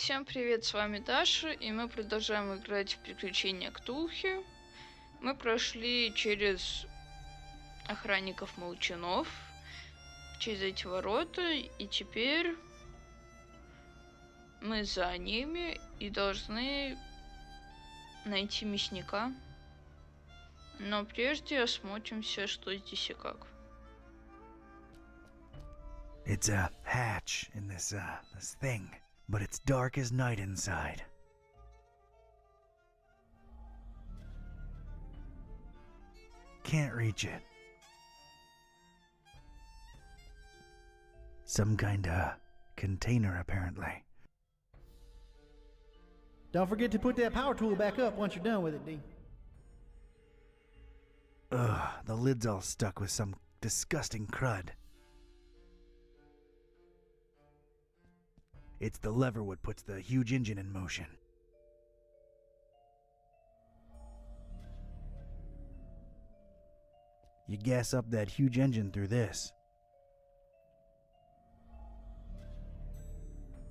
Всем привет, с вами Даша, и мы продолжаем играть в приключения Ктулхи. Мы прошли через охранников молчанов, через эти ворота, и теперь мы за ними и должны найти мясника. Но прежде осмотримся, что здесь и как. It's a hatch in this thing, but it's dark as night inside. Can't reach it. Some kinda container, apparently. Don't forget to put that power tool back up once you're done with it, D. Ugh, the lid's all stuck with some disgusting crud. It's the lever what puts the huge engine in motion. You gas up that huge engine through this.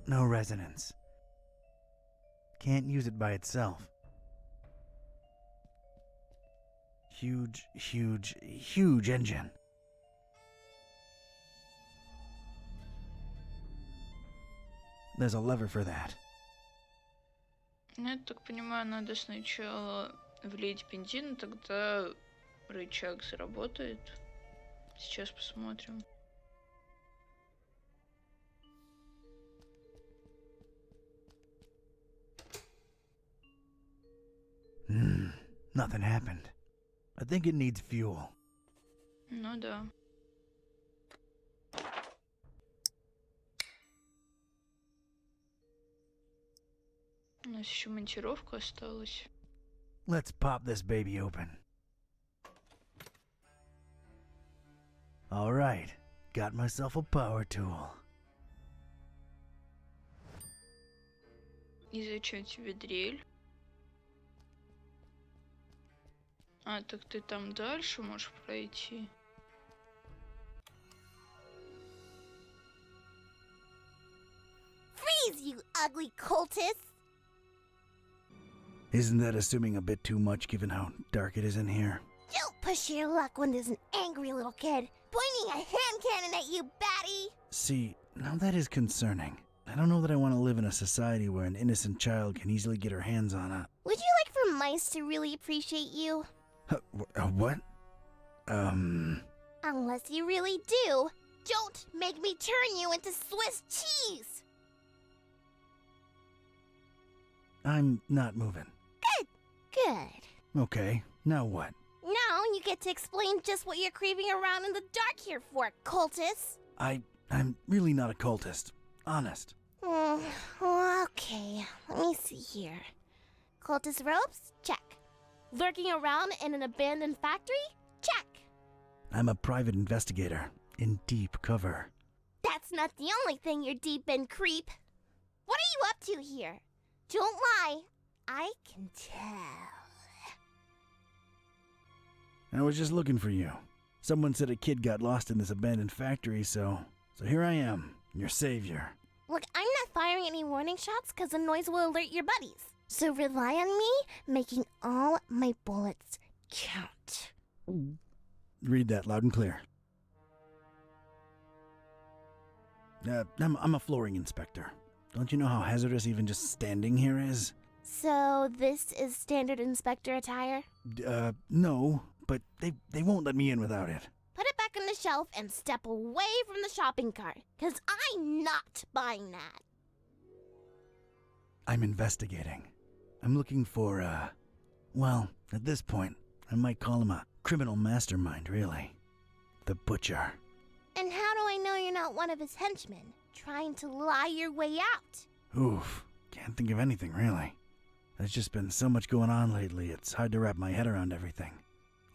No resonance. Can't use it by itself. Huge engine. There's a lever for that. Я так понимаю, надо сначала влить бензин, тогда рычаг заработает. Сейчас посмотрим. Nothing happened. I think it needs fuel. Ну да. У нас еще монтировка осталась. Let's pop this baby open. All right, got myself a power tool. И зачем тебе дрель? А, так ты там дальше можешь пройти. Freeze, you ugly cultist! Isn't that assuming a bit too much given how dark it is in here? Don't push your luck when there's an angry little kid pointing a hand cannon at you, batty! See, now that is concerning. I don't know that I want to live in a society where an innocent child can easily get her hands on a... Would you like for mice to really appreciate you? What? Unless you really do, don't make me turn you into Swiss cheese! I'm not moving. Good. Okay, now what? Now you get to explain just what you're creeping around in the dark here for, cultist. I'm really not a cultist. Honest. Okay, let me see here. Cultist ropes? Check. Lurking around in an abandoned factory? Check. I'm a private investigator in deep cover. That's not the only thing you're deep in, creep. What are you up to here? Don't lie. I can tell. I was just looking for you. Someone said a kid got lost in this abandoned factory, so here I am, your savior. Look, I'm not firing any warning shots because the noise will alert your buddies. So rely on me making all my bullets count. Read that loud and clear. I'm a flooring inspector. Don't you know how hazardous even just standing here is? So this is standard inspector attire? No, but they won't let me in without it. Put it back on the shelf and step away from the shopping cart, because I'm not buying that. I'm investigating. I'm looking for, well, at this point, I might call him a criminal mastermind, really. The Butcher. And how do I know you're not one of his henchmen, trying to lie your way out? Oof, can't think of anything, really. There's just been so much going on lately, it's hard to wrap my head around everything.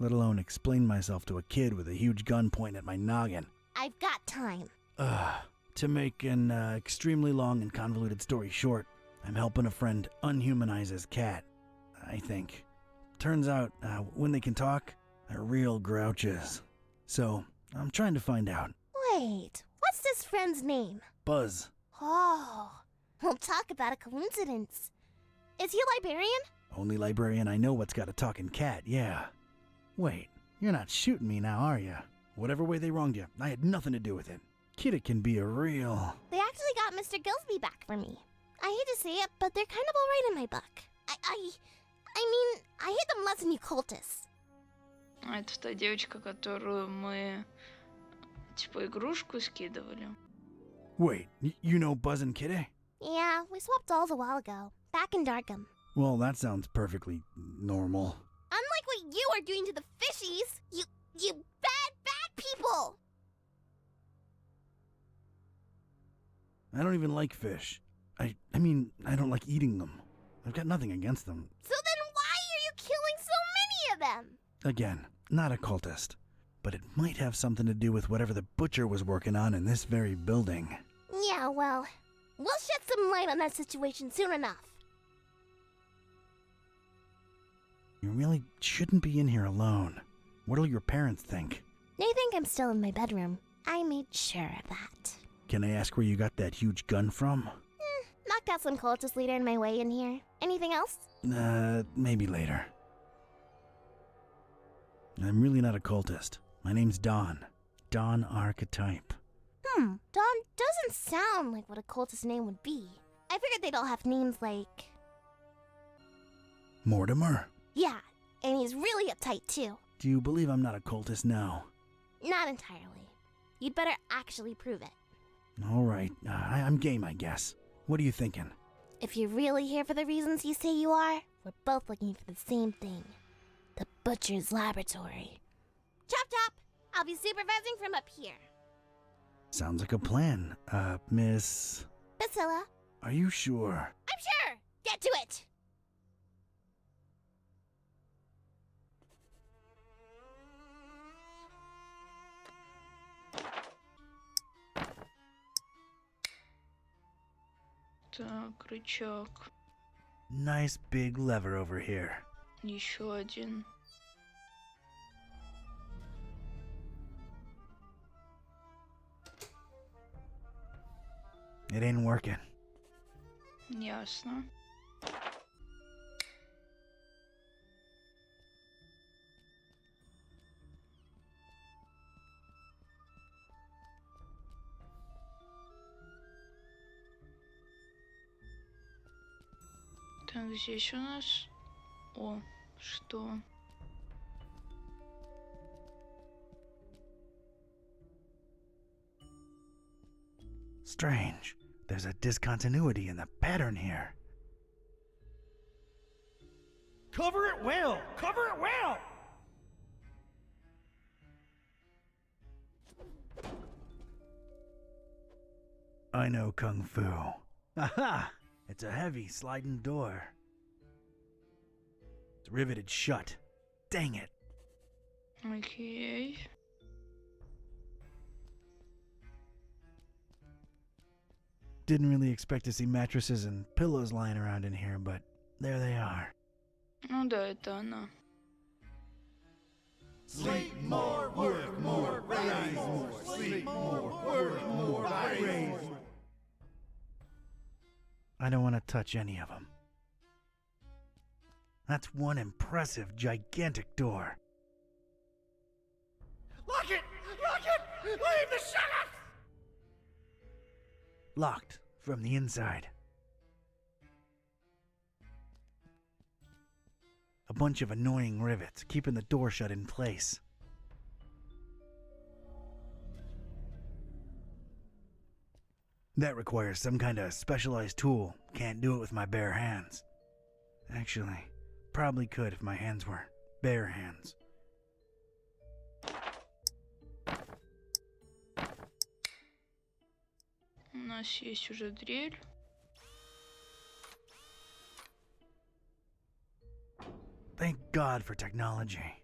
Let alone explain myself to a kid with a huge gun pointing at my noggin. I've got time. To make an extremely long and convoluted story short, I'm helping a friend unhumanize his cat, I think. Turns out, when they can talk, they're real grouches. So, I'm trying to find out. Wait, what's this friend's name? Buzz. Oh, We'll talk about a coincidence. Is he a librarian? Only librarian I know what's got a talking cat, yeah. Wait, you're not shooting me now, are you? Whatever way they wronged you, I had nothing to do with it. Kid, it can be a real... They actually got Mr. Gillsby back for me. I hate to say it, but they're kind of alright in my book. I mean, I hate them less than you cultists. Это та девочка, которую мы, типа, игрушку скидывали. Wait, you know Buzz and Kitty? Yeah, we swapped dolls a while ago, back in Darkham. Well, that sounds perfectly normal. Unlike what you are doing to the fishies, you bad people! I don't even like fish. I mean, I don't like eating them. I've got nothing against them. So then why are you killing so many of them? Again, not a cultist. But it might have something to do with whatever the butcher was working on in this very building. Yeah, well, we'll shed some light on that situation soon enough. You really shouldn't be in here alone. What'll your parents think? They think I'm still in my bedroom. I made sure of that. Can I ask where you got that huge gun from? Knocked out some cultist leader in my way in here. Anything else? Maybe later. I'm really not a cultist. My name's Don. Don Archetype. Don doesn't sound like what a cultist name would be. I figured they'd all have names like... Mortimer? Yeah, and he's really uptight too. Do you believe I'm not a cultist now? Not entirely. You'd better actually prove it. All right, I'm game, I guess. What are you thinking? If you're really here for the reasons you say you are, we're both looking for the same thing. The Butcher's Laboratory. Chop chop! I'll be supervising from up here. Sounds like a plan. Miss... Priscilla. Are you sure? I'm sure! Get to it! Так, рычаг. Nice big lever over here. Еще один. It ain't working. Ясно. Так, здесь у нас... О, что? Strange. There's a discontinuity in the pattern here. Cover it well! Cover it well! I know Kung Fu. Aha! It's a heavy sliding door. It's riveted shut. Dang it. Окей. Didn't really expect to see mattresses and pillows lying around in here, but there they are. Ну да, это она. Sleep more, work more, raise more. Sleep more, work more, raise more. I don't want to touch any of them. That's one impressive, gigantic door. Lock it! Lock it! Leave the sheriff! Locked from the inside. A bunch of annoying rivets keeping the door shut in place. That requires some kind of specialized tool. Can't do it with my bare hands. Actually, probably could if my hands were bare hands. У нас есть уже дрель. Thank God for technology.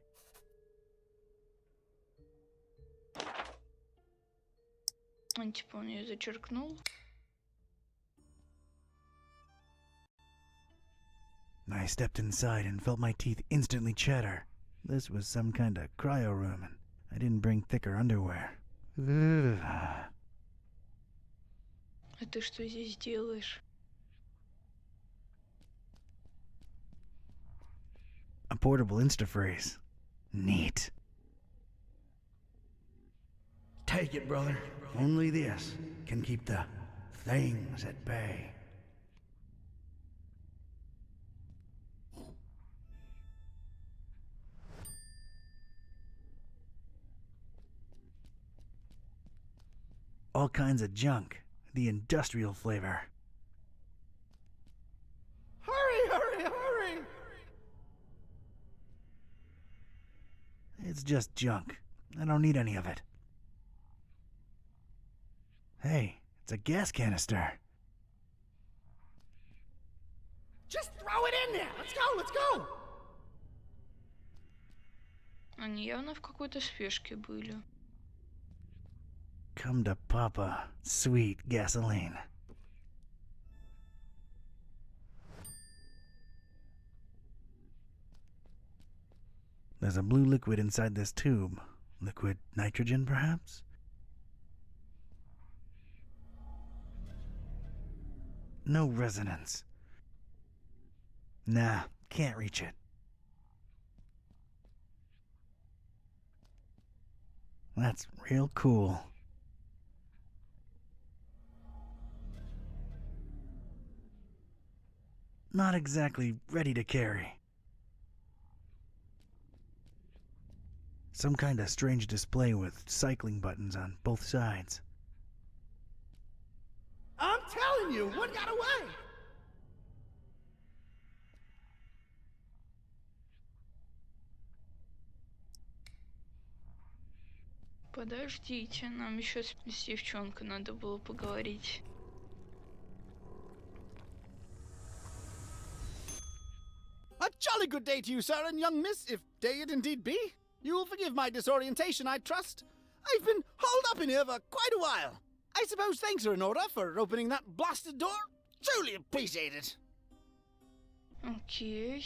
Он типа он ее зачеркнул. I stepped inside and felt my teeth instantly chatter. This was some kind of cryo room, and I didn't bring thicker underwear. Ugh. А ты что здесь делаешь? A portable Instafreeze. Neat. Take it, brother. Only this can keep the things at bay. All kinds of junk. The industrial flavor. Hurry, hurry, hurry! It's just junk. I don't need any of it. Hey, it's a gas canister. Just throw it in there! Let's go, let's go! Они явно в какой-то спешке были. Come to Papa, sweet gasoline. There's a blue liquid inside this tube. Liquid nitrogen, perhaps? No resonance. Nah, can't reach it. That's real cool. Not exactly ready to carry. Some kind of strange display with cycling buttons on both sides. I'm telling you, one got away! Подождите, нам еще с девчонкой надо было поговорить. A jolly good day to you, sir and young miss, if day it indeed be. You will forgive my disorientation, I trust. I've been holed up in here for quite a while. I suppose thanks are in order for opening that blasted door. Truly appreciate it. Окей.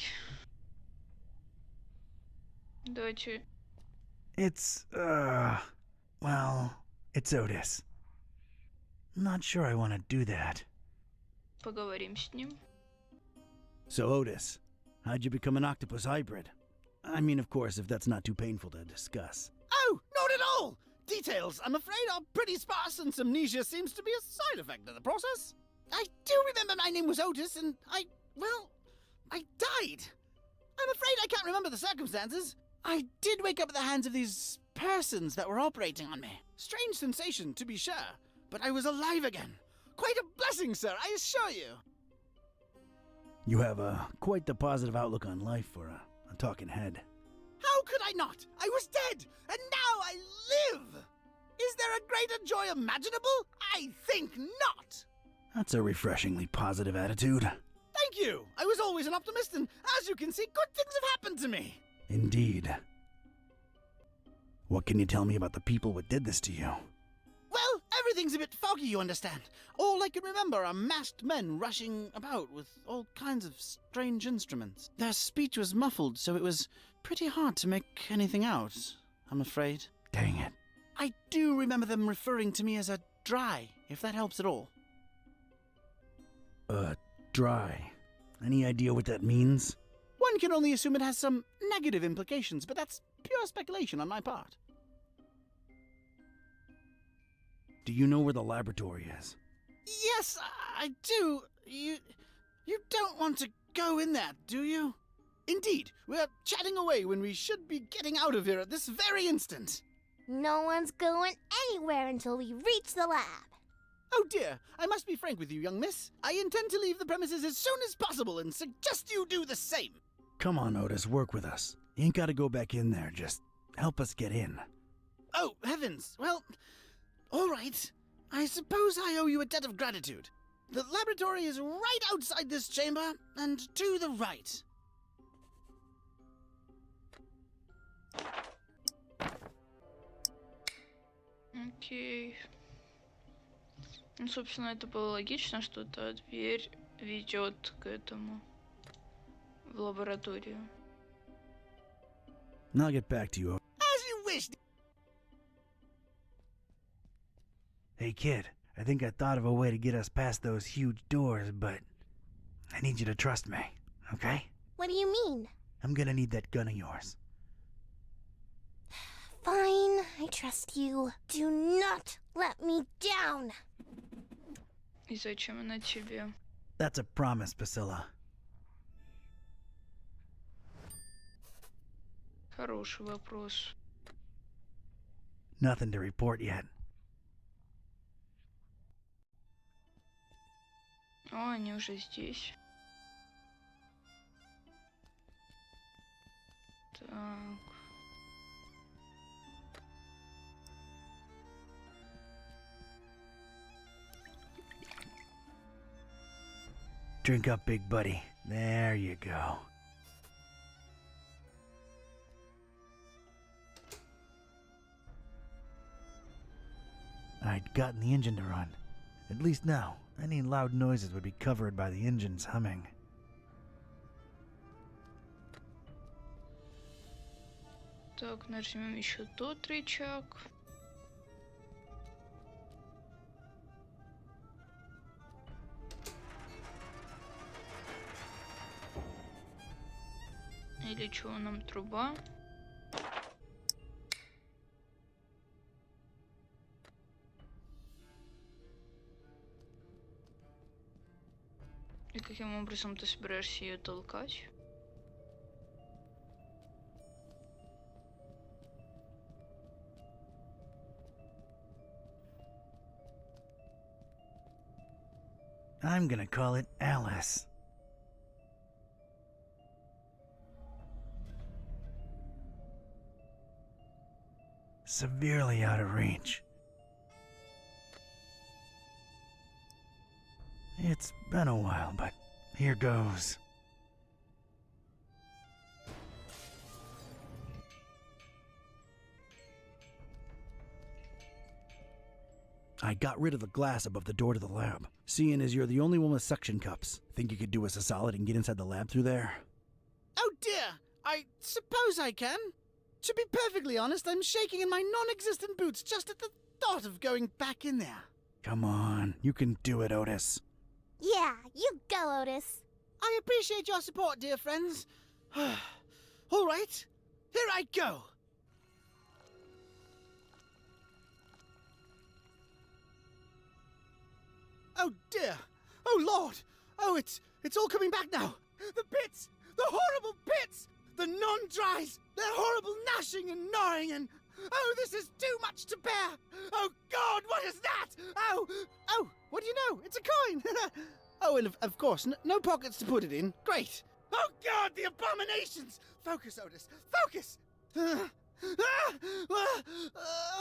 Давайте. It's, well, it's Otis. Not sure I want to do that. Поговорим с ним. So, Otis, how'd you become an octopus hybrid? I mean, of course, if that's not too painful to discuss. Oh, not at all! Details, I'm afraid, are pretty sparse, and amnesia seems to be a side effect of the process. I do remember my name was Otis, and I died. I'm afraid I can't remember the circumstances. I did wake up at the hands of these persons that were operating on me. Strange sensation, to be sure, but I was alive again. Quite a blessing, sir, I assure you. You have quite the positive outlook on life for a talking head. How could I not? I was dead, and now I live! Is there a greater joy imaginable? I think not! That's a refreshingly positive attitude. Thank you! I was always an optimist, and as you can see, good things have happened to me. Indeed. What can you tell me about the people what did this to you? Well, everything's a bit foggy, you understand. All I can remember are masked men rushing about with all kinds of strange instruments. Their speech was muffled, so it was pretty hard to make anything out, I'm afraid. Dang it. I do remember them referring to me as a dry, if that helps at all. Dry. Any idea what that means? One can only assume it has some negative implications, but that's pure speculation on my part. Do you know where the laboratory is? Yes, I do. You don't want to go in there, do you? Indeed, we're chatting away when we should be getting out of here at this very instant. No one's going anywhere until we reach the lab. Oh dear, I must be frank with you, young miss. I intend to leave the premises as soon as possible and suggest you do the same. Come on, Otis, work with us. You ain't gotta go back in there, just help us get in. Oh, heavens. Well, all right. I suppose I owe you a debt of gratitude. The laboratory is right outside this chamber and to the right. Окей. Ну, собственно, это было логично, что та дверь ведет к этому, в лабораторию. I'll get back to you. As you wish. Hey, kid, I think I thought of a way to get us past those huge doors, but I need you to trust me, okay? What do you mean? I'm gonna need that gun of yours. Fine, I trust you. Do not let me down. И зачем она тебе? That's a promise, Priscilla. Хороший вопрос. Nothing to report yet. О, они уже здесь. Так. Drink up, big buddy. There you go. I'd gotten the engine to run. At least now, any loud noises would be covered by the engine's humming. Так, нажмем еще тот рычаг. Или чего нам труба? И каким образом ты собираешься ее толкать? I'm gonna call it Alice. Severely out of reach. It's been a while, but here goes. I got rid of the glass above the door to the lab. Seeing as you're the only one with suction cups, think you could do us a solid and get inside the lab through there? Oh dear, I suppose I can. To be perfectly honest, I'm shaking in my non-existent boots just at the thought of going back in there. Come on, you can do it, Otis. Yeah, you go, Otis. I appreciate your support, dear friends. All right, here I go. Oh dear! Oh Lord! Oh, it's all coming back now! The pits! The horrible pits! The non-dries! Their horrible gnashing and gnawing and... Oh, this is too much to bear! Oh God, what is that? Oh! Oh, what do you know? It's a coin! Oh, and of course, no pockets to put it in. Great! Oh God, the abominations! Focus, Otis, focus!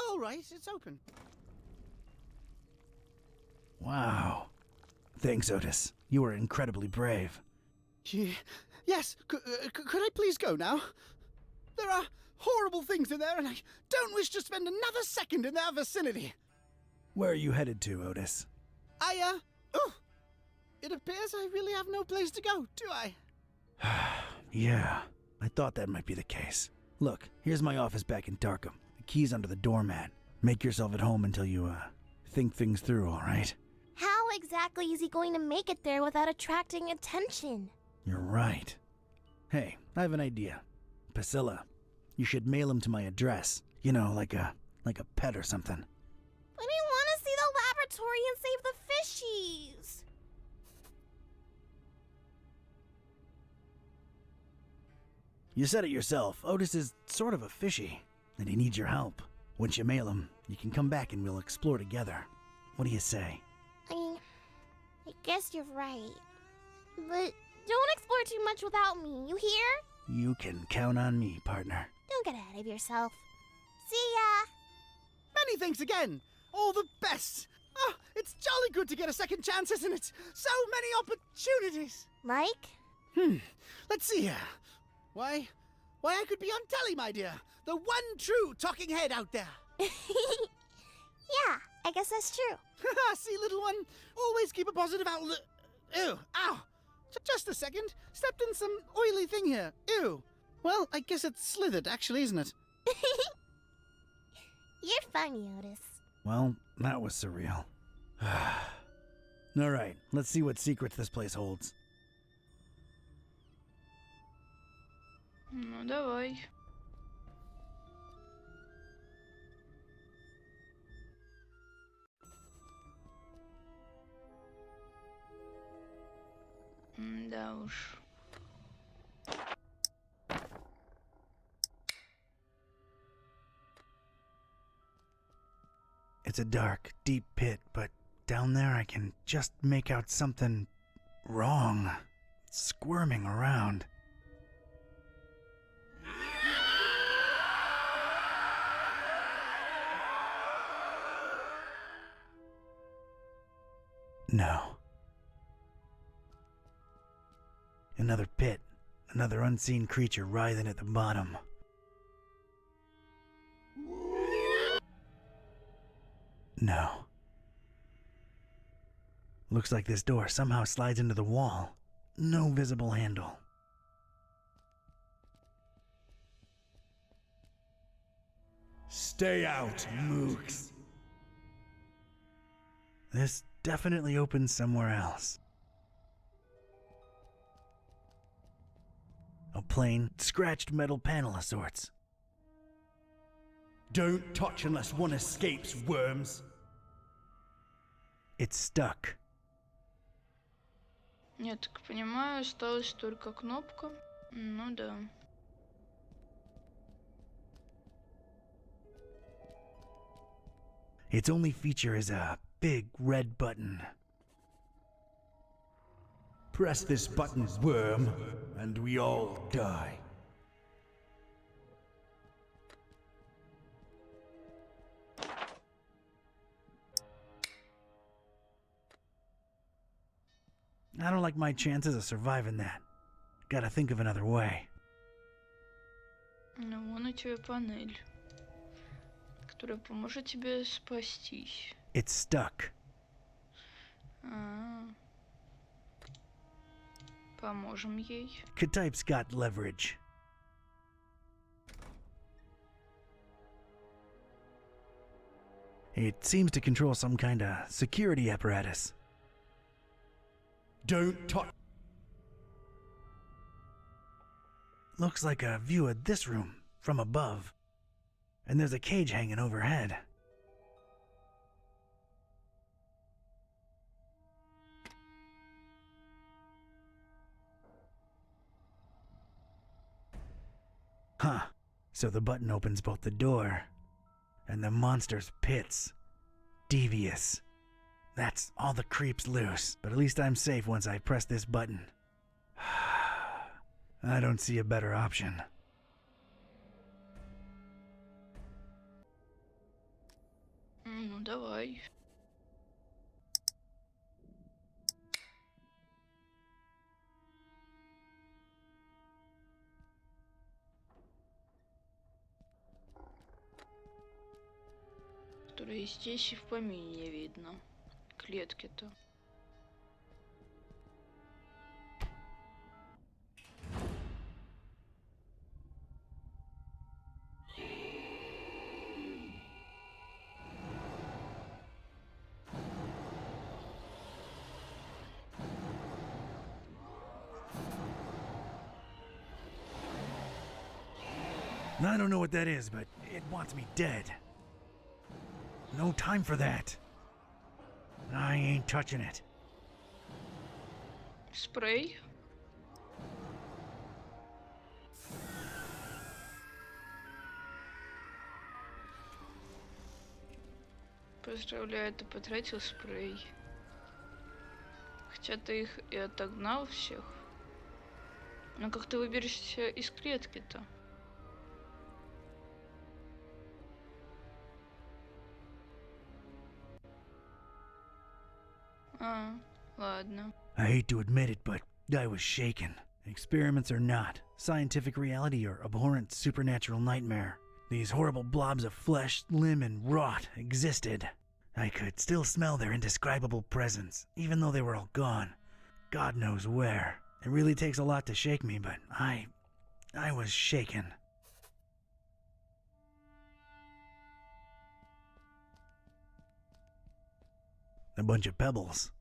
All right, it's open. Wow. Thanks, Otis. You were incredibly brave. Yes, could I please go now? There are horrible things in there, and I don't wish to spend another second in their vicinity. Where are you headed to, Otis? Oh, it appears I really have no place to go, do I? Yeah, I thought that might be the case. Look, here's my office back in Darkham. The key's under the doormat. Make yourself at home until you, think things through, all right? How exactly is he going to make it there without attracting attention? You're right. Hey, I have an idea. Priscilla, you should mail him to my address. You know, like a pet or something. But I want to see the laboratory and save the fishies. You said it yourself. Otis is sort of a fishy, and he needs your help. Once you mail him, you can come back and we'll explore together. What do you say? I guess you're right. But don't explore too much without me, you hear? You can count on me, partner. Don't get ahead of yourself. See ya! Many thanks again. All the best. Oh, it's jolly good to get a second chance, isn't it? So many opportunities. Mike? Let's see here. Why, I could be on telly, my dear. The one true talking head out there. Yeah, I guess that's true. See, little one, always keep a positive outlook. Ew, ow. Just a second. Stepped in some oily thing here. Ew. Well, I guess it's slithered, actually, isn't it? You're funny, Otis. Well, that was surreal. All right, let's see what secrets this place holds. Ну, давай. Да уж. It's a dark, deep pit, but down there I can just make out something wrong, squirming around. No. Another pit, another unseen creature writhing at the bottom. No. Looks like this door somehow slides into the wall. No visible handle. Stay out, mooks. This definitely opens somewhere else. A plain, scratched metal panel of sorts. Don't touch unless one escapes, worms. It's stuck. Я так понимаю, осталась только кнопка. Ну да. Its only feature is a big red button. Press this button, worm, and we all die. I don't like my chances of surviving that. Gotta think of another way. Ну, вон у тебя панель, которая поможет тебе спастись. It's stuck. Поможем ей. K-Type's got leverage. It seems to control some kind of security apparatus. Don't touch. Looks like a view of this room from above. And there's a cage hanging overhead. Huh. So the button opens both the door and the monster's pits. Devious. That's all the creeps loose, but at least I'm safe once I press this button. I don't see a better option. Ну, давай. Которые здесь и в помине не видно. Клетки-то. I don't know what that is, but it wants me dead. No time for that. I ain't touching it. Спрей. Поздравляю, ты потратил спрей. Хотя ты их и отогнал всех. Но как ты выберешься из клетки-то? Ладно. I hate to admit it, but I was shaken. Experiments or not, scientific reality or abhorrent supernatural nightmare, these horrible blobs of flesh, limb, and rot existed. I could still smell their indescribable presence, even though they were all gone. God knows where. It really takes a lot to shake me, but I was shaken. A bunch of pebbles.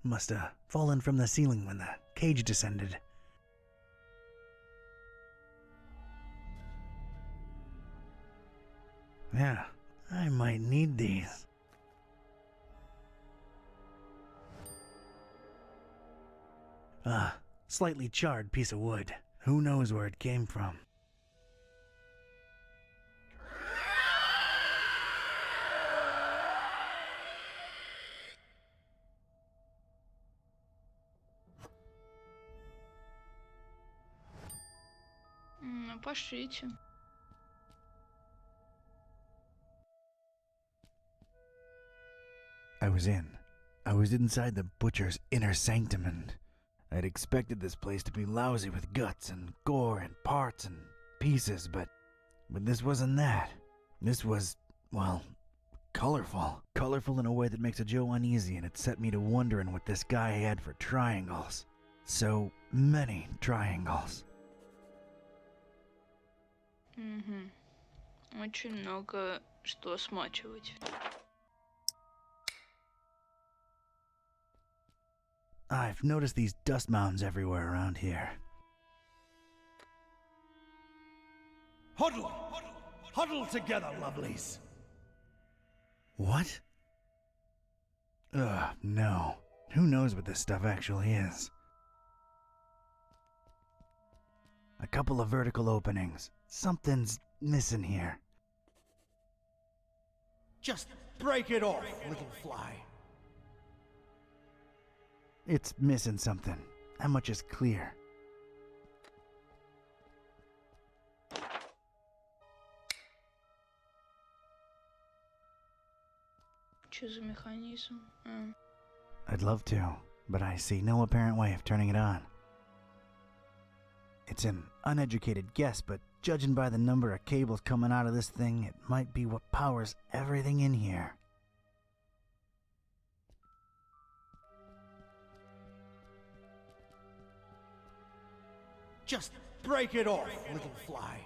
Must have fallen from the ceiling when the cage descended. Yeah, I might need these. Slightly charred piece of wood. Who knows where it came from? Ну, пошлите. I was inside the butcher's inner sanctum, and I'd expected this place to be lousy with guts and gore and parts and pieces, but this wasn't that. This was, well, colorful. Colorful in a way that makes a Joe uneasy, and it set me to wondering what this guy had for triangles. So many triangles. Угу. Очень много что смачивать. I've noticed these dust mounds everywhere around here. Huddle! Huddle together, lovelies! What? Ugh, no. Who knows what this stuff actually is? A couple of vertical openings. Something's missing here. Just break it off, little fly. It's missing something. That much is clear. Что за механизм? I'd love to, but I see no apparent way of turning it on. It's an uneducated guess, but judging by the number of cables coming out of this thing, it might be what powers everything in here. Just break it off, little fly.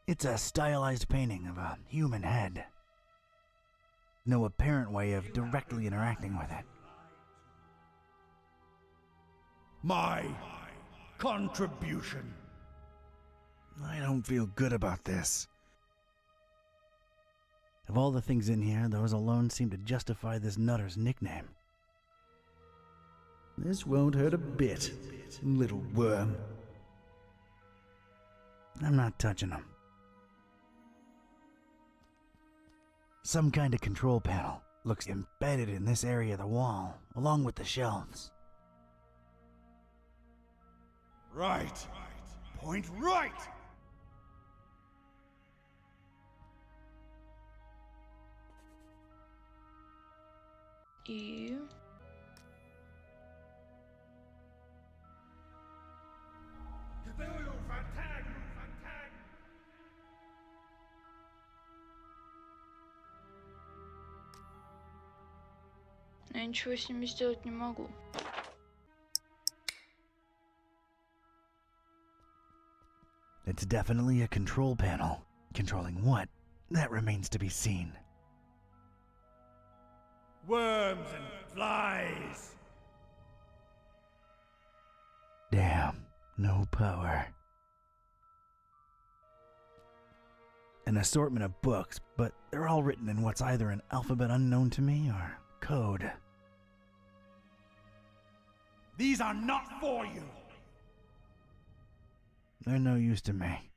It's a stylized painting of a human head. No apparent way of directly interacting with it. My contribution. I don't feel good about this. Of all the things in here, those alone seem to justify this nutter's nickname. This won't hurt a bit, little worm. I'm not touching them. Some kind of control panel looks embedded in this area of the wall, along with the shelves. Right. Point right. И... Я ничего с ними сделать не могу. It's definitely a control panel. Controlling what? That remains to be seen. Worms and flies. Damn, no power. An assortment of books, but they're all written in what's either an alphabet unknown to me or code. These are not for you. They're no use to me.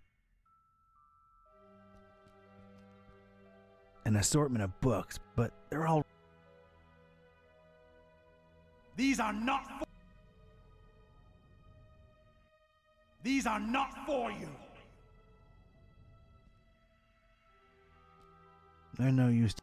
An assortment of books, but they're all... These are not for... These are not for you. They're no use to...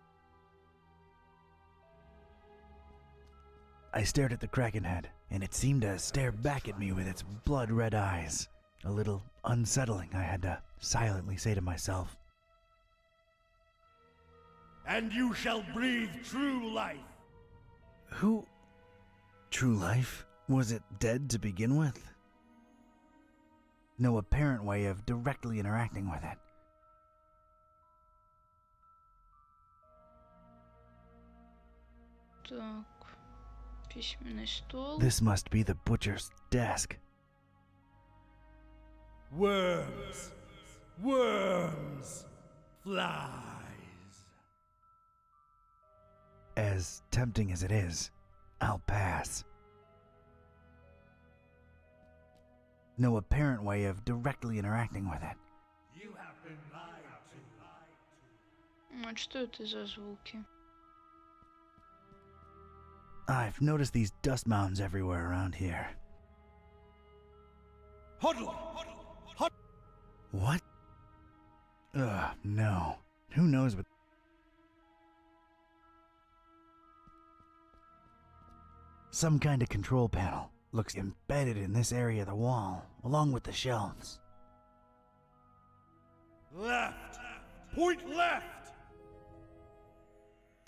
I stared at the Kraken head, and it seemed to stare back at me with its blood-red eyes. A little unsettling, I had to silently say to myself. And you shall breathe true life. Who... True life? Was it dead to begin with? No apparent way of directly interacting with it. Так, письменный стол. This must be the butcher's desk. Worms. Worms. Flies. As tempting as it is, I'll pass. No apparent way of directly interacting with it. You have been lied to. А что это за звуки? I've noticed these dust mounds everywhere around here. Huddle! What? Ugh, no. Who knows what... Some kind of control panel looks embedded in this area of the wall, along with the shelves. Left! Point left!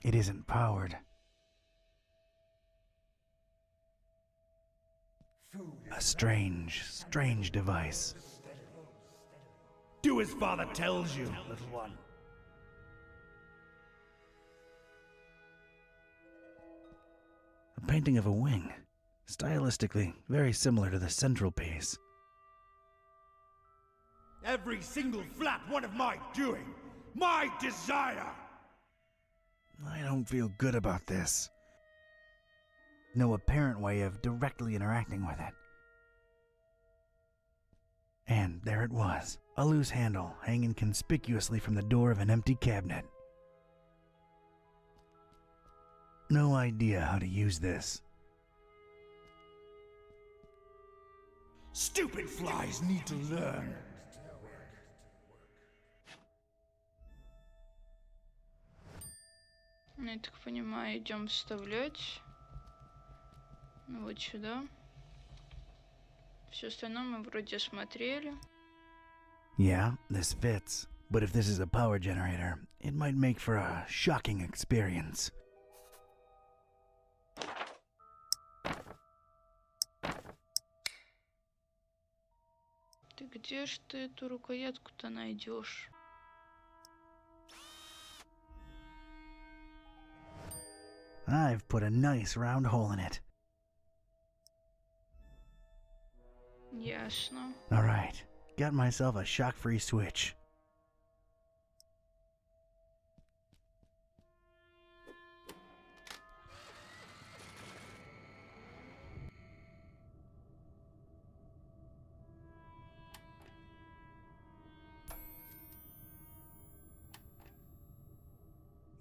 It isn't powered. A strange device. Do as father tells you, little one. A painting of a wing. Stylistically, very similar to the central piece. Every single flap one of my doing. My desire! I don't feel good about this. No apparent way of directly interacting with it. And there it was, a loose handle hanging conspicuously from the door of an empty cabinet. No idea how to use this. Stupid flies need to learn. Я так понимаю, идем вставлять. Ну вот сюда. Все остальное мы вроде смотрели. Yeah, this fits. But if this is a power generator, it might make for a shocking experience. Ты где ж ты эту рукоятку-то найдешь? I've put a nice round hole in it. Ясно. All right, got myself a shock-free switch.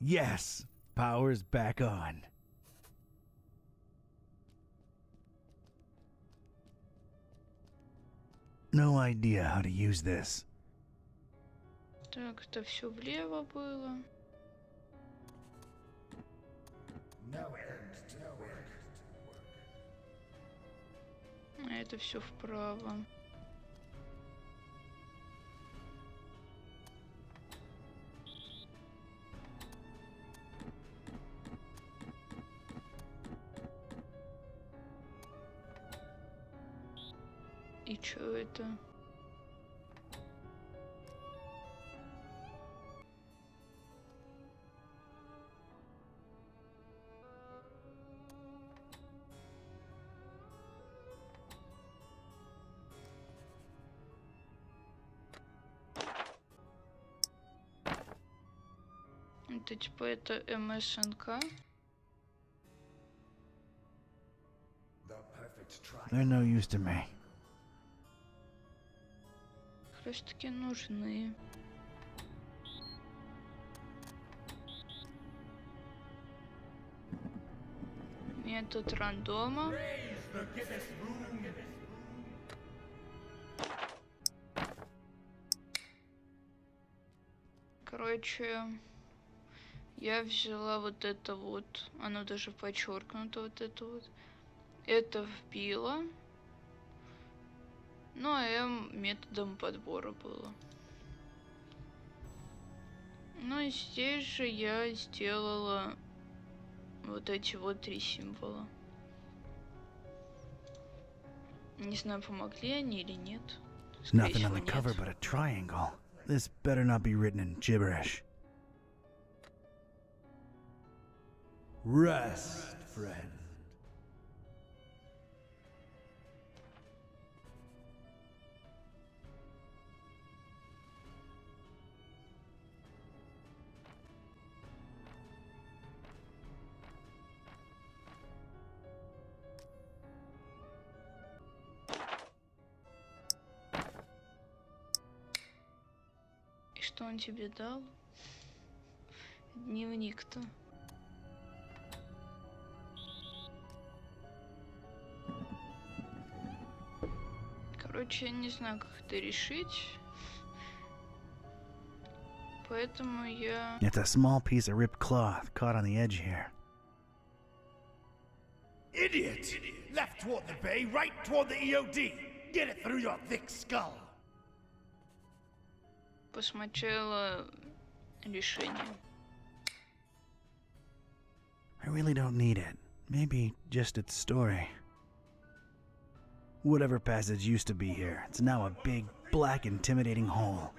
Yes, power's back on. No idea how to use this. Так, это все влево было. А это все вправо. И чё это? Это типа это МСНК. They're no use to me. Как раз таки нужны. Метод рандома. Короче, я взяла вот это вот, оно даже подчеркнуто, вот это вот. Это вбила. Ну, а М методом подбора было. Ну и здесь же я сделала вот эти вот 3 символа. Не знаю, помогли они или нет. Скорее Nothing on всего, the cover нет. but a triangle. This better not be written in gibberish. Rest, friend. И что он тебе дал? Дневник-то. Короче, я не знаю, как это решить. Поэтому я... It's a small piece of ripped cloth caught on the edge here. Idiot! Left toward the bay, right toward the EOD. Get it through your thick skull. Посмотрела решение. I really don't need it. Maybe just its story. Whatever passage used to be here, it's now a big, black, intimidating hole.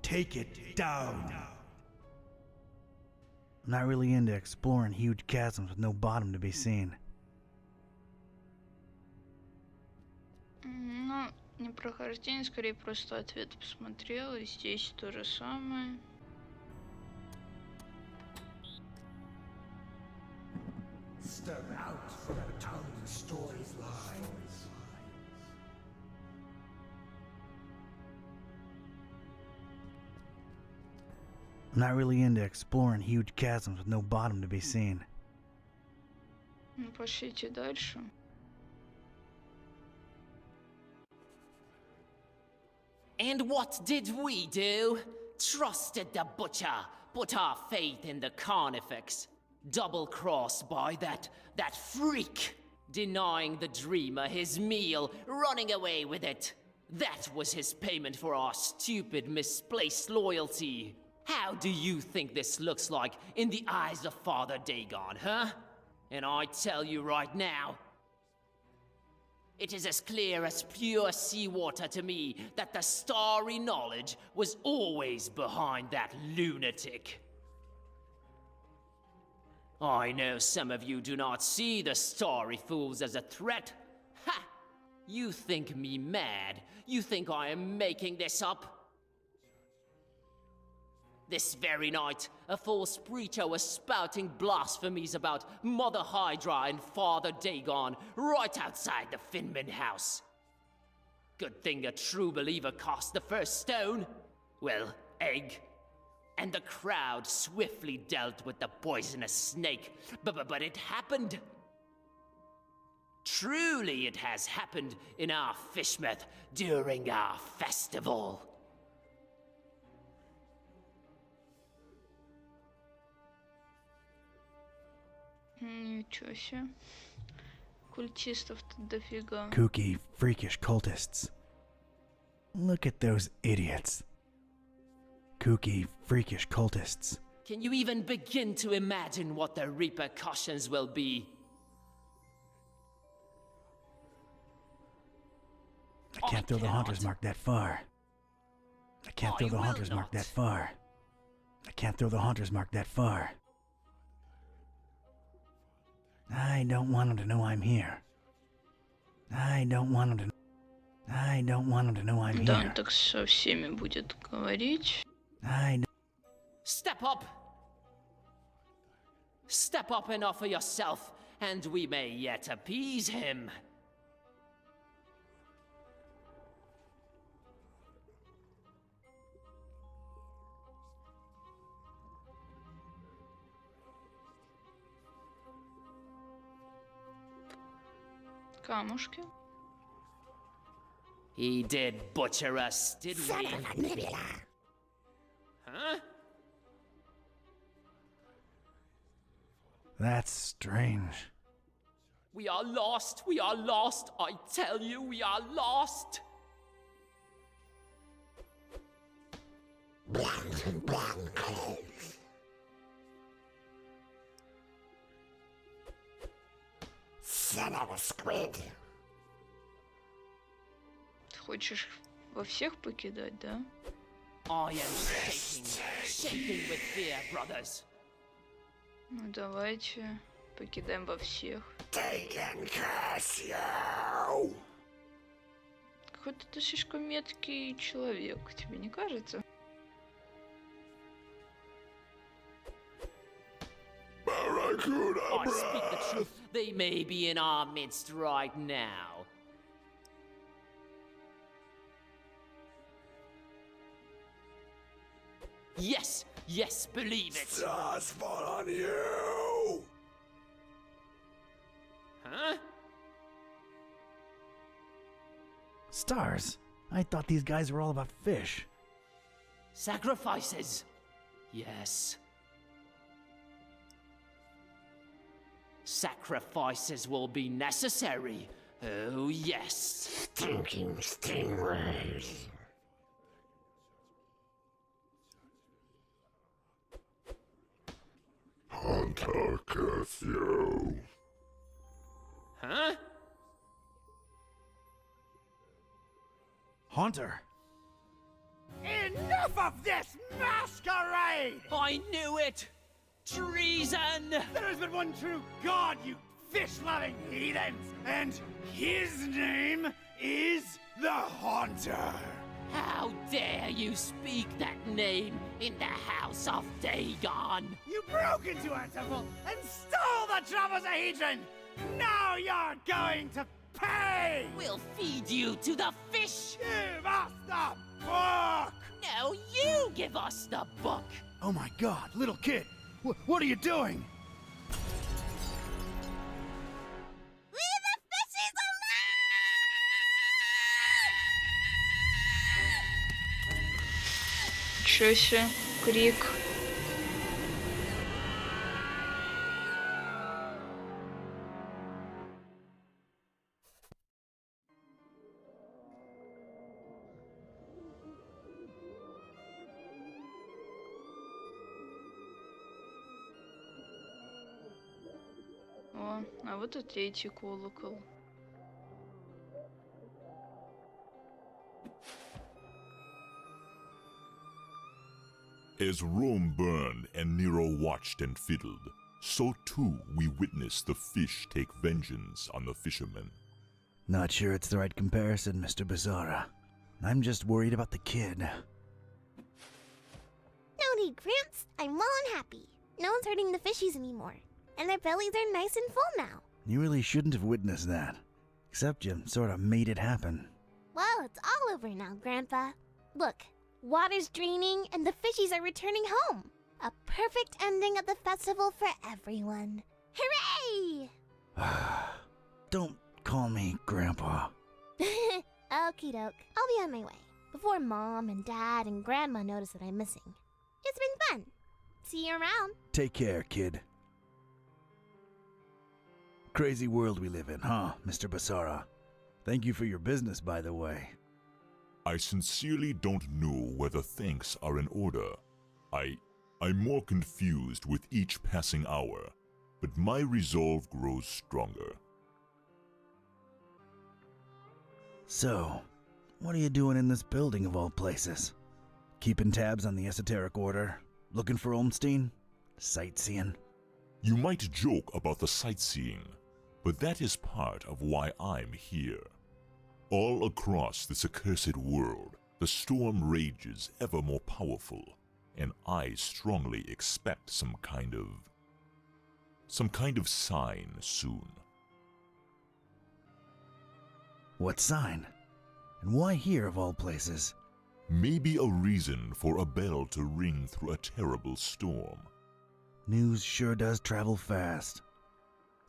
Take it down. I'm not really into exploring huge chasms with no bottom to be seen. Ну, не прохождение, скорее просто ответ посмотрел. И здесь то же самое. Step out from the town story's lines. I'm not really into exploring huge chasms with no bottom to be seen. Ну, пошлите дальше. And what did we do? Trusted the butcher, put our faith in the carnifex. Double-crossed by that freak. Denying the dreamer his meal, running away with it. That was his payment for our stupid, misplaced loyalty. How do you think this looks like in the eyes of Father Dagon, huh? And I tell you right now, it is as clear as pure seawater to me that the starry knowledge was always behind that lunatic. I know some of you do not see the starry fools as a threat. Ha! You think me mad? You think I am making this up? This very night, a false preacher was spouting blasphemies about Mother Hydra and Father Dagon right outside the Finman house. Good thing a true believer cast the first stone. Well, egg. And the crowd swiftly dealt with the poisonous snake. But it happened. Truly it has happened in our Fishmouth during our festival. Ничего себе. Культистов-то дофига. Kooky, freakish cultists. Look at those idiots. Kooky, freakish cultists. Can you even begin to imagine what the repercussions will be? I can't throw the Haunter's Mark that far. I can't throw the Haunter's Mark that far. I can't throw the Haunter's Mark that far. I don't want him to know I'm here. I don't want him to know I'm Да, here. он так со всеми будет говорить. Step up! Step up and offer yourself, and we may yet appease him. Камушки. He did butcher us, didn't he? Huh? That's strange. We are lost, I tell you, we are lost! Son of a squid. Ты хочешь во всех покидать, да? I am shaking with fear, brothers. Ну давайте покидаем во всех. Какой-то ты слишком меткий человек, тебе не кажется? I speak the truth. They may be in our midst right now. Yes, yes, believe it. Stars fall on you! Huh? Stars? I thought these guys were all about fish. Sacrifices. Yes. Sacrifices will be necessary. Oh, yes. Stinking stingrays. Hunter, curse you. Huh? Haunter! Enough of this masquerade! I knew it! Treason! There has been one true god, you fish-loving heathens! And his name is the Haunter! How dare you speak that name in the House of Dagon? You broke into our temple and stole the Trapezohedron! Now you're going to pay! We'll feed you to the fish! Give us the book! No, you give us the book! Oh my god, little kid! What are you doing? Leave the fishies alone! Чё себе, крик. О, а вот и третий колокол. As Rome burned and Nero watched and fiddled, so too we witnessed the fish take vengeance on the fishermen. Not sure it's the right comparison, Mr. Bizarra. I'm just worried about the kid. No need, Gramps. I'm well and happy. No one's hurting the fishies anymore. And their bellies are nice and full now. You really shouldn't have witnessed that. Except you sort of made it happen. Well, it's all over now, Grandpa. Look, water's draining and the fishies are returning home. A perfect ending of the festival for everyone. Hooray! Don't call me Grandpa. Okie doke. I'll be on my way. Before Mom and Dad and Grandma notice that I'm missing. It's been fun. See you around. Take care, kid. Crazy world we live in, huh, Mr. Basara? Thank you for your business, by the way. I sincerely don't know whether thanks are in order. I'm more confused with each passing hour, but my resolve grows stronger. So, what are you doing in this building of all places? Keeping tabs on the esoteric order? Looking for Olmstein? Sightseeing? You might joke about the sightseeing, but that is part of why I'm here. All across this accursed world, the storm rages ever more powerful, and I strongly expect some kind of sign soon. What sign? And why here of all places? Maybe a reason for a bell to ring through a terrible storm. News sure does travel fast.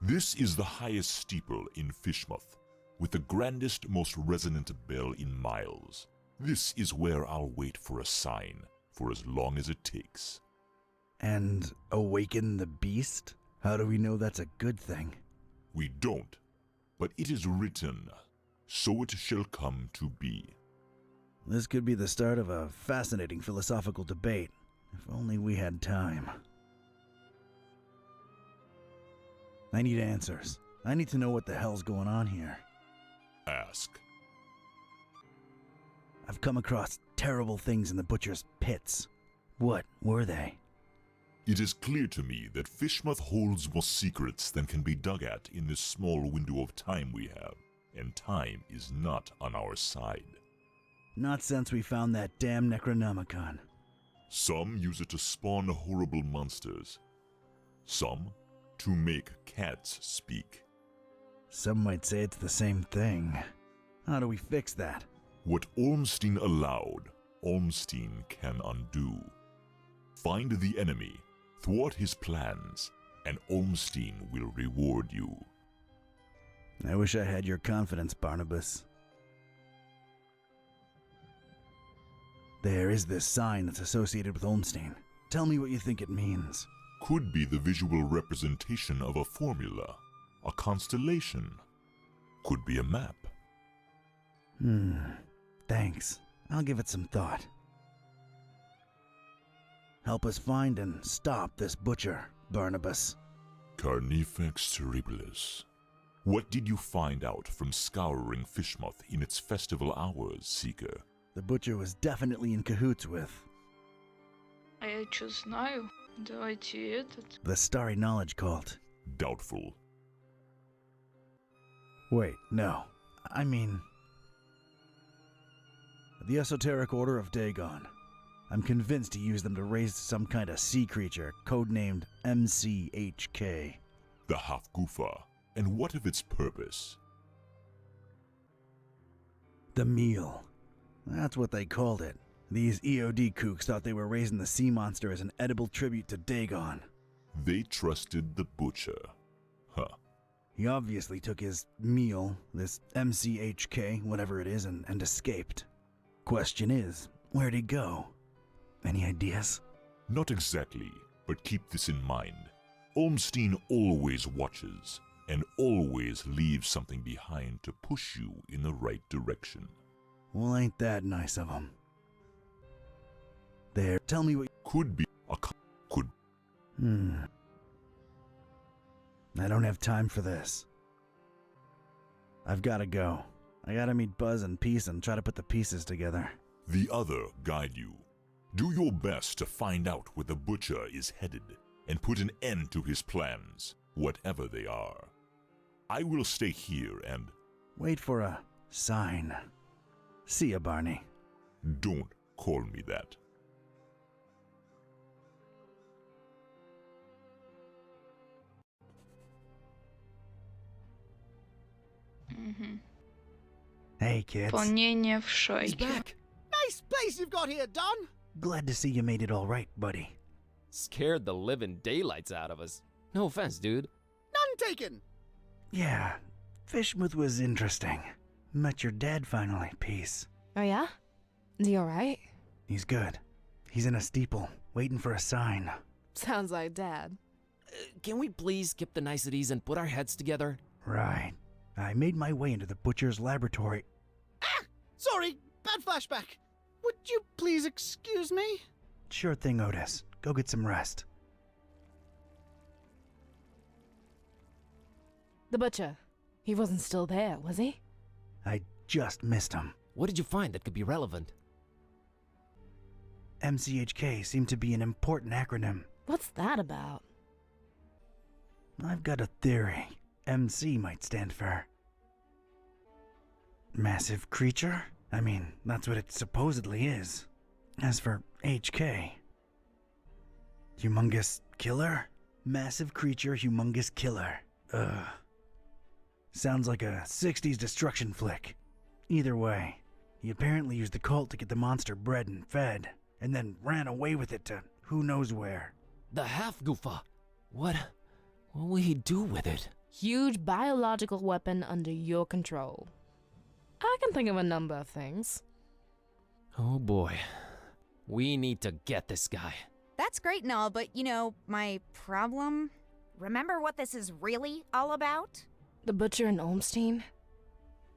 This is the highest steeple in Fishmouth, with the grandest, most resonant bell in miles. This is where I'll wait for a sign, for as long as it takes. And awaken the beast? How do we know that's a good thing? We don't, but it is written, so it shall come to be. This could be the start of a fascinating philosophical debate, if only we had time. I need answers. I need to know what the hell's going on here. Ask. I've come across terrible things in the butcher's pits. What were they? It is clear to me that Fishmouth holds more secrets than can be dug at in this small window of time we have, and time is not on our side. Not since we found that damn Necronomicon. Some use it to spawn horrible monsters. Some to make cats speak. Some might say it's the same thing. How do we fix that? What Ormstein allowed, Ormstein can undo. Find the enemy, thwart his plans, and Olmstein will reward you. I wish I had your confidence, Barnabas. There is this sign that's associated with Olmstein. Tell me what you think it means. Could be the visual representation of a formula, a constellation. Could be a map. Thanks. I'll give it some thought. Help us find and stop this butcher, Barnabas. Carnifex terribilis. What did you find out from scouring Fishmouth in its festival hours, Seeker? The butcher was definitely in cahoots with А я чё знаю? Давайте этот. the Starry Knowledge Cult. Doubtful. Wait, no. I mean, the Esoteric Order of Dagon. I'm convinced he used them to raise some kind of sea creature, codenamed MCHK. The Half-Gufa. And what of its purpose? The meal. That's what they called it. These EOD kooks thought they were raising the sea monster as an edible tribute to Dagon. They trusted the butcher. Huh. He obviously took his meal, this MCHK, whatever it is, and escaped. Question is, where'd he go? Any ideas? Not exactly, but keep this in mind. Olmstein always watches, and always leaves something behind to push you in the right direction. Well, ain't that nice of him. There, tell me what... Could be a... Could... I don't have time for this. I've gotta go. I gotta meet Buzz and Peace and try to put the pieces together. The other guide you. Do your best to find out where the butcher is headed, and put an end to his plans, whatever they are. I will stay here and... Wait for a sign. See ya, Barney. Don't call me that. Hey, kids. Исполнение в He's шайке. back. Nice place you've got here, Don. Glad to see you made it all right, buddy. Scared the living daylights out of us. No offense, dude. None taken. Yeah, Fishmouth was interesting. Met your dad finally, Peace. Oh yeah? Is he alright? He's good. He's in a steeple, waiting for a sign. Sounds like Dad. Can we please skip the niceties and put our heads together? Right. I made my way into the butcher's laboratory. Ah! Sorry, bad flashback. Would you please excuse me? Sure thing, Otis. Go get some rest. The butcher. He wasn't still there, was he? I just missed him. What did you find that could be relevant? MCHK seemed to be an important acronym. What's that about? I've got a theory. MC might stand for... Massive creature? I mean, that's what it supposedly is. As for HK... Humongous killer? Massive creature, humongous killer. Sounds like a 60s destruction flick. Either way, he apparently used the cult to get the monster bred and fed, and then ran away with it to who knows where. The Half-Gufa. What will he do with it? Huge biological weapon under your control. I can think of a number of things. Oh boy. We need to get this guy. That's great and all, but you know, my problem? Remember what this is really all about? The butcher and Olmstein?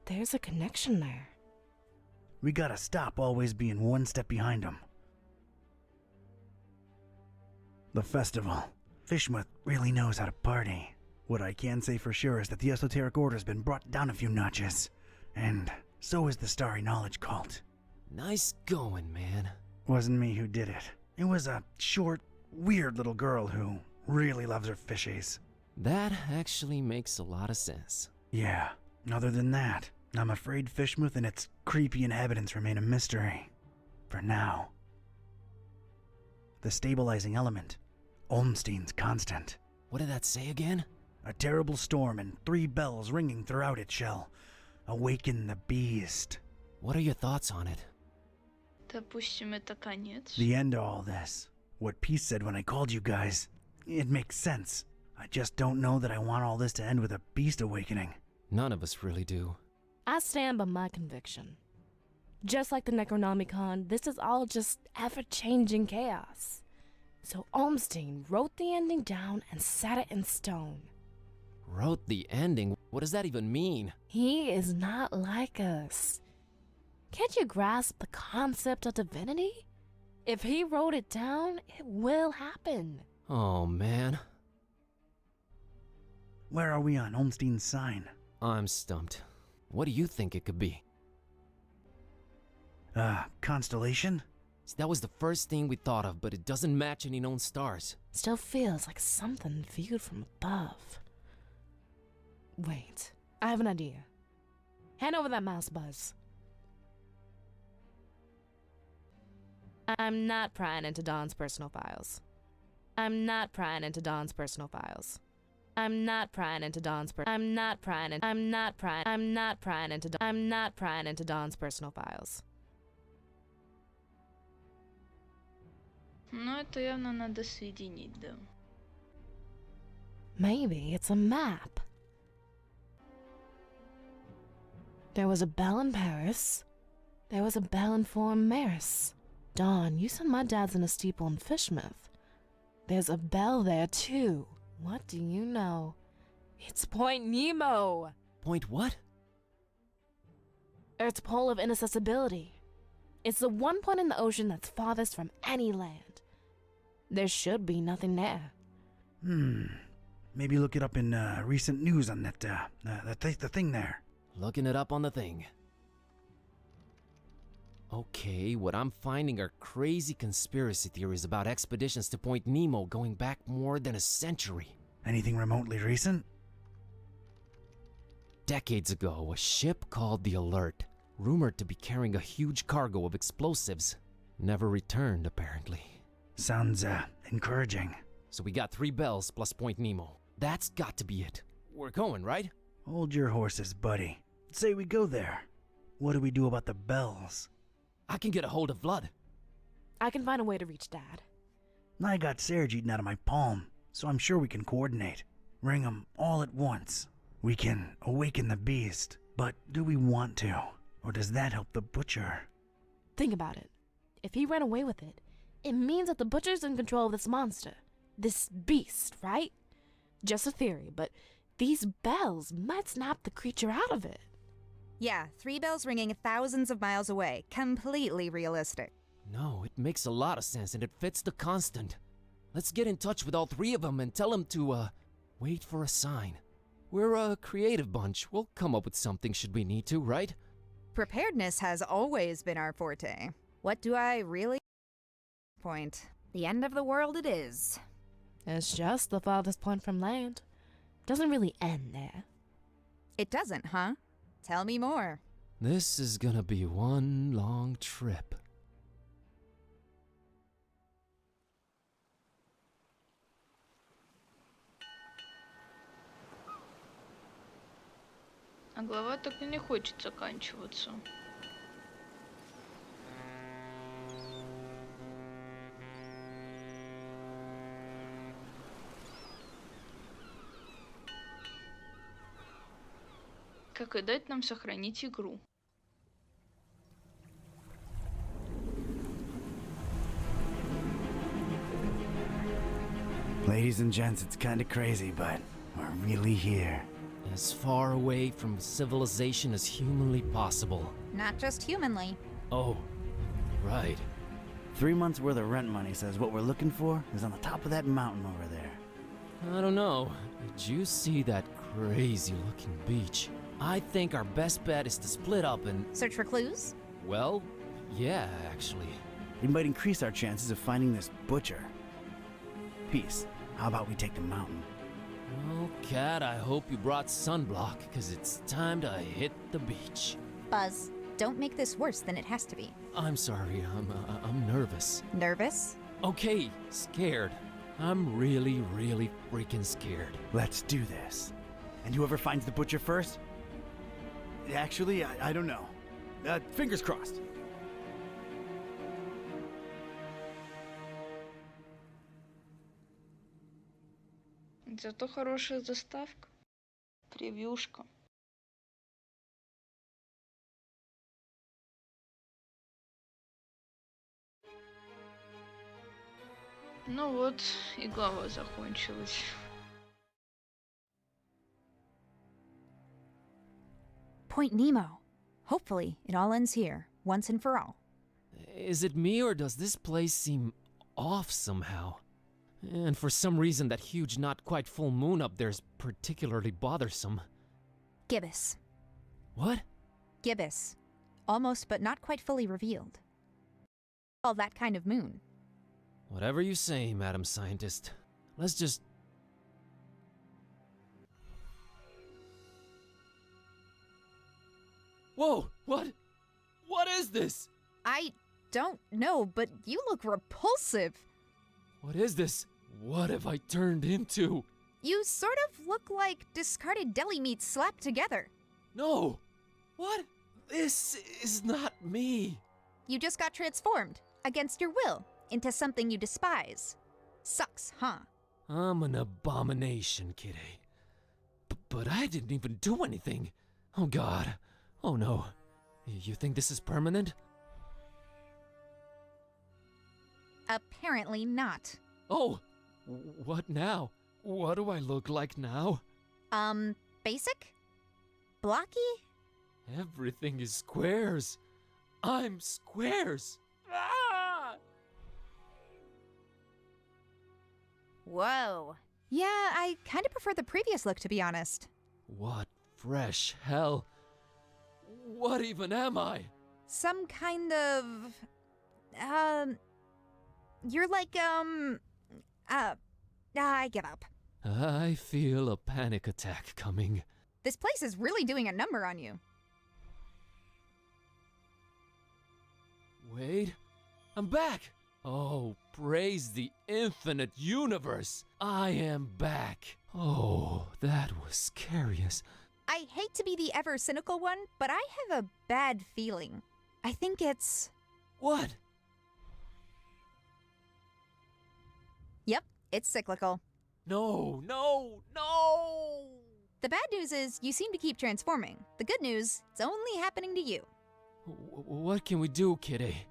There's a connection there. We gotta stop always being one step behind him. The festival. Fishmouth really knows how to party. What I can say for sure is that the Esoteric Order's been brought down a few notches. And so is the Starry Knowledge Cult. Nice going, man. Wasn't me who did it. It was a short, weird little girl who really loves her fishies. That actually makes a lot of sense. Yeah, other than that, I'm afraid Fishmouth and its creepy inhabitants remain a mystery. For now. The stabilizing element. Olmstein's constant. What did that say again? A terrible storm and 3 bells ringing throughout it shall awaken the beast. What are your thoughts on it? Допустим, это конец. The end to all this. what Peace said when I called you guys. It makes sense. I just don't know that I want all this to end with a beast awakening. None of us really do. I stand by my conviction. Just like the Necronomicon, this is all just ever-changing chaos. So Olmstein wrote the ending down and set it in stone. Wrote the ending? What does that even mean? He is not like us. Can't you grasp the concept of divinity? If he wrote it down, it will happen. Oh, man. Where are we on Olmstein's sign? I'm stumped. What do you think it could be? Constellation? See, that was the first thing we thought of, but it doesn't match any known stars. Still feels like something viewed from above. Wait, I have an idea. Hand over that mouse, Buzz. I'm not prying into Don's personal files. I'm not prying into Don's personal files. I'm not prying into Don's I'm not prying into Don's personal files. Ну, это явно надо соединить, да. Maybe it's a map. There was a bell in Paris. There was a bell in Fort Maris. Dawn, you said my dad's in a steeple in Fishmouth. There's a bell there, too. What do you know? It's Point Nemo! Point what? Earth's pole of inaccessibility. It's the one point in the ocean that's farthest from any land. There should be nothing there. Maybe look it up in recent news on the thing there. Looking it up on the thing. Okay, what I'm finding are crazy conspiracy theories about expeditions to Point Nemo going back more than a century. Anything remotely recent? Decades ago, a ship called the Alert, rumored to be carrying a huge cargo of explosives, never returned apparently. Sounds encouraging. So we got 3 bells plus Point Nemo. That's got to be it. We're going, right? Hold your horses, buddy. Say we go there. What do we do about the bells? I can get a hold of Vlad. I can find a way to reach Dad. I got Serge eaten out of my palm, so I'm sure we can coordinate. Ring them all at once. We can awaken the beast, but do we want to? Or does that help the butcher? Think about it. If he ran away with it, it means that the butcher's in control of this monster. This beast, right? Just a theory, but these bells might snap the creature out of it. Yeah, 3 bells ringing thousands of miles away. Completely realistic. No, it makes a lot of sense and it fits the constant. Let's get in touch with all 3 of them and tell them to, wait for a sign. We're a creative bunch. We'll come up with something should we need to, right? Preparedness has always been our forte. What do I really point? The end of the world it is. It's just the farthest point from land. Doesn't really end there. It doesn't, huh? Tell me more. This is gonna be one long trip. А глава так и не хочет заканчиваться. Как и дать нам сохранить игру. Ladies and gents, it's kinda crazy, but we're really here. As far away from civilization as humanly possible. Not just humanly. Oh, right. 3 months worth of rent money says what we're looking for is on the top of that mountain over there. I don't know. Did you see that crazy looking beach? I think our best bet is to split up and... Search for clues? Well, yeah, actually. It might increase our chances of finding this butcher. Peace. How about we take the mountain? Well, Cat, I hope you brought sunblock, because it's time to hit the beach. Buzz, don't make this worse than it has to be. I'm sorry, I'm nervous. Nervous? Okay, scared. I'm really, really freaking scared. Let's do this. And whoever finds the butcher first? Actually, I don't know. Fingers crossed. Зато хорошая заставка. Превьюшка. Ну вот, и глава закончилась. Point Nemo. Hopefully, it all ends here, once and for all. Is it me or does this place seem off somehow? And for some reason that huge not quite full moon up there is particularly bothersome. Gibbous. What? Gibbous. Almost but not quite fully revealed. All that kind of moon. Whatever you say, Madam Scientist. Let's just... Whoa! What? What is this? I don't know, but you look repulsive. What is this? What have I turned into? You sort of look like discarded deli meat slapped together. No! What? This is not me. You just got transformed, against your will, into something you despise. Sucks, huh? I'm an abomination, Kitty. But I didn't even do anything. Oh God. Oh no. You think this is permanent? Apparently not. Oh! What now? What do I look like now? Basic? Blocky? Everything is squares. I'm squares. Ah! Whoa. Yeah, I kind of prefer the previous look, to be honest. What fresh hell? What even am I? Some kind of... You're like, I give up. I feel a panic attack coming. This place is really doing a number on you. Wait, I'm back! Oh, praise the infinite universe! I am back. Oh, that was scary as... I hate to be the ever cynical one, but I have a bad feeling. I think it's... What? Yep, it's cyclical. No, no, no! The bad news is you seem to keep transforming. The good news, it's only happening to you. What can we do, Kitty?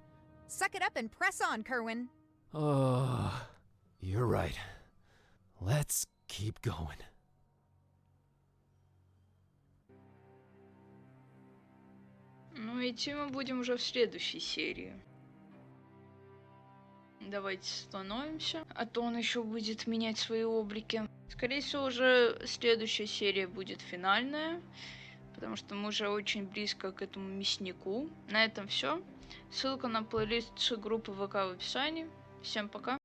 Suck it up and press on, Kerwin. You're right. Let's keep going. Ну, идти мы будем уже в следующей серии. Давайте остановимся, а то он еще будет менять свои облики. Скорее всего, уже следующая серия будет финальная, потому что мы уже очень близко к этому мяснику. На этом все. Ссылка на плейлист группы ВК в описании. Всем пока.